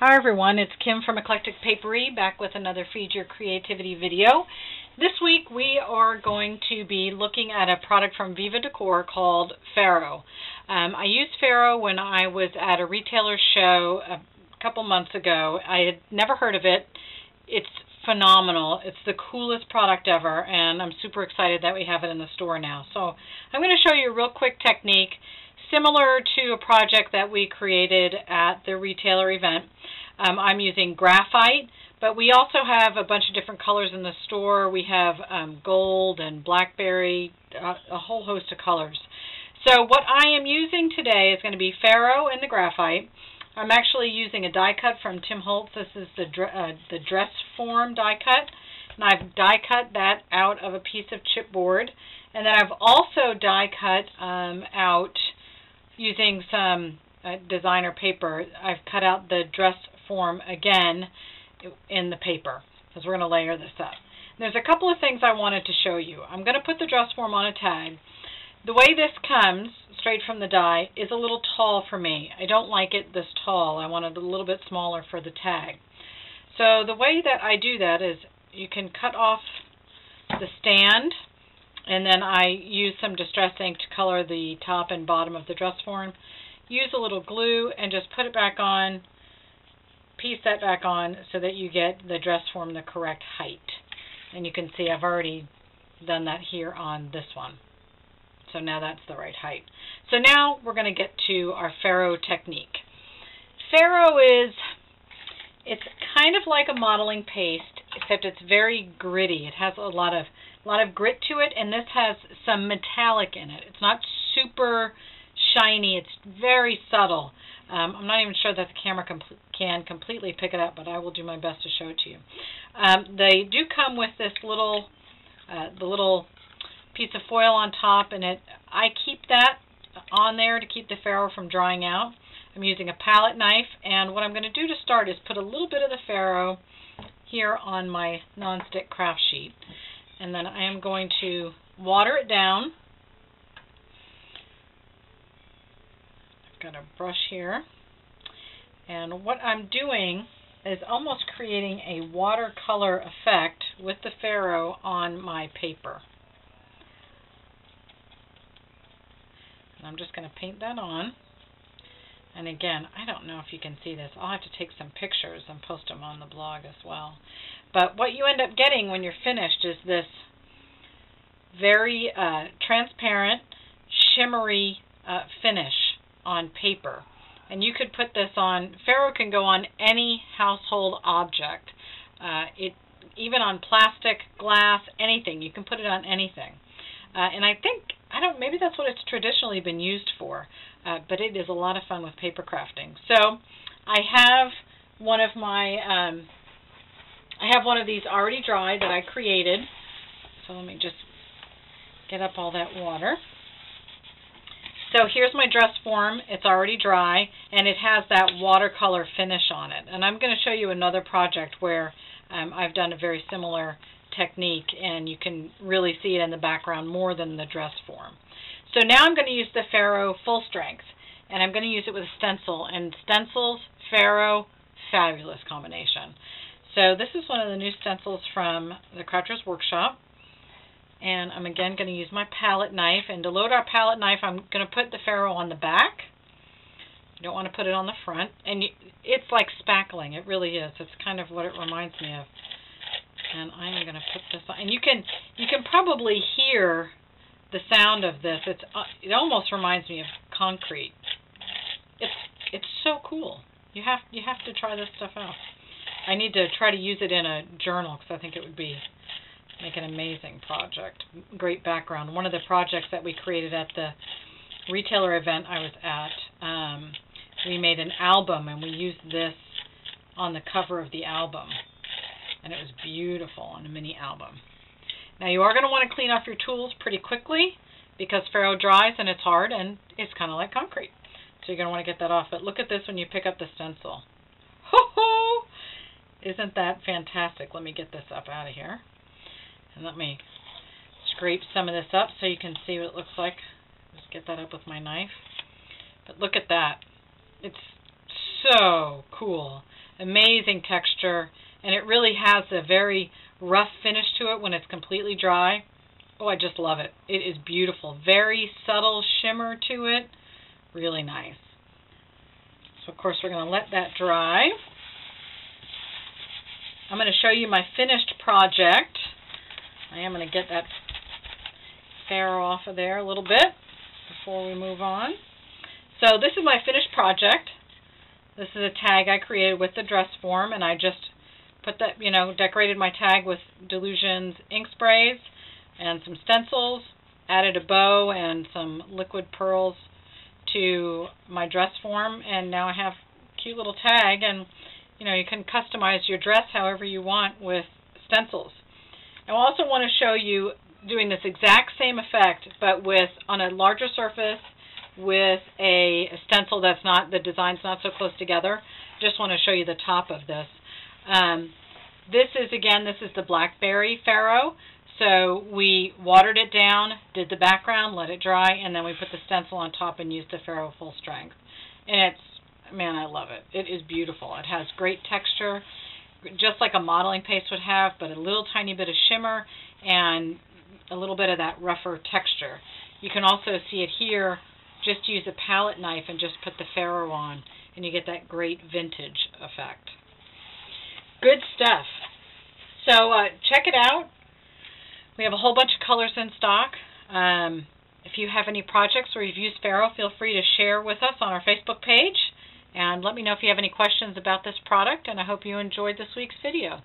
Hi everyone, it's Kim from Eclectic Paperie back with another Feed Your Creativity video. This week we are going to be looking at a product from Viva Decor called Ferro. I used Ferro when I was at a retailer show a couple months ago. I had never heard of it. It's phenomenal. It's the coolest product ever, and I'm super excited that we have it in the store now. So I'm going to show you a real quick technique similar to a project that we created at the retailer event. I'm using graphite, but we also have a bunch of different colors in the store. We have gold and blackberry, a whole host of colors. So what I am using today is going to be Ferro and the graphite. I'm actually using a die cut from Tim Holtz. This is the dress form die cut, and I've die cut that out of a piece of chipboard. And then I've also die cut out using some designer paper. I've cut out the dress form again in the paper because we're going to layer this up. There's a couple of things I wanted to show you. I'm going to put the dress form on a tag. The way this comes straight from the die is a little tall for me. I don't like it this tall. I want it a little bit smaller for the tag. So the way that I do that is you can cut off the stand, and then I use some distress ink to color the top and bottom of the dress form. Use a little glue and just put it back on, piece that back on so that you get the dress form the correct height. And you can see I've already done that here on this one. So now that's the right height. So now we're going to get to our Ferro technique. Ferro it's kind of like a modeling paste, except it's very gritty. It has a lot of grit to it, and this has some metallic in it. It's not super shiny. It's very subtle. I'm not even sure that the camera can completely pick it up, but I will do my best to show it to you. They do come with this little the little piece of foil on top, and I keep that on there to keep the Ferro from drying out. I'm using a palette knife, and what I'm going to do to start is put a little bit of the Ferro here on my nonstick craft sheet, and then I am going to water it down. I've got a brush here, and what I'm doing is almost creating a watercolor effect with the Ferro on my paper. And I'm just going to paint that on. And again, I don't know if you can see this. I'll have to take some pictures and post them on the blog as well. But what you end up getting when you're finished is this very transparent, shimmery finish on paper. And you could put this on, Ferro can go on any household object. Even on plastic, glass, anything. You can put it on anything. And I think, maybe that's what it's traditionally been used for, but it is a lot of fun with paper crafting. So I have one of these already dry that I created. So let me just get up all that water. So here's my dress form. It's already dry, and it has that watercolor finish on it. And I'm going to show you another project where I've done a very similar technique, and you can really see it in the background more than the dress form. So now I'm going to use the Ferro full strength, and I'm going to use it with a stencil, and stencils, Ferro, fabulous combination. So this is one of the new stencils from the Crafter's Workshop, and I'm again going to use my palette knife, and to load our palette knife I'm going to put the Ferro on the back. You don't want to put it on the front, and it's like spackling. It really is. It's kind of what it reminds me of. And I am going to put this on. And you can probably hear the sound of this. It almost reminds me of concrete. It's so cool. You have to try this stuff out. I need to try to use it in a journal because I think it would make an amazing project. Great background. One of the projects that we created at the retailer event I was at, we made an album, and we used this on the cover of the album. And it was beautiful on a mini album. Now you are going to want to clean off your tools pretty quickly because Ferro dries and it's hard and it's kind of like concrete. So you're going to want to get that off. But look at this when you pick up the stencil. Ho-ho! Isn't that fantastic? Let me get this up out of here. And let me scrape some of this up so you can see what it looks like. Just get that up with my knife. But look at that. It's so cool. Amazing texture, and it really has a very rough finish to it when it's completely dry. Oh, I just love it. It is beautiful. Very subtle shimmer to it. Really nice. So, of course, we're going to let that dry. I'm going to show you my finished project. I am going to get that Ferro off of there a little bit before we move on. So this is my finished project. This is a tag I created with the dress form, and I just put that, decorated my tag with Delusions ink sprays and some stencils, added a bow and some liquid pearls to my dress form, and now I have a cute little tag. And you can customize your dress however you want with stencils. I also want to show you doing this exact same effect, but on a larger surface with a stencil that's not, the design's not so close together. Just want to show you the top of this. This is the Blackberry Ferro. So we watered it down, did the background, let it dry, and then we put the stencil on top and used the Ferro full strength. And man, I love it. It is beautiful. It has great texture, just like a modeling paste would have, but a little tiny bit of shimmer and a little bit of that rougher texture. You can also see it here. Just use a palette knife and just put the Ferro on, and you get that great vintage effect. Good stuff. So check it out. We have a whole bunch of colors in stock. If you have any projects where you've used Ferro, feel free to share with us on our Facebook page. And let me know if you have any questions about this product, and I hope you enjoyed this week's video.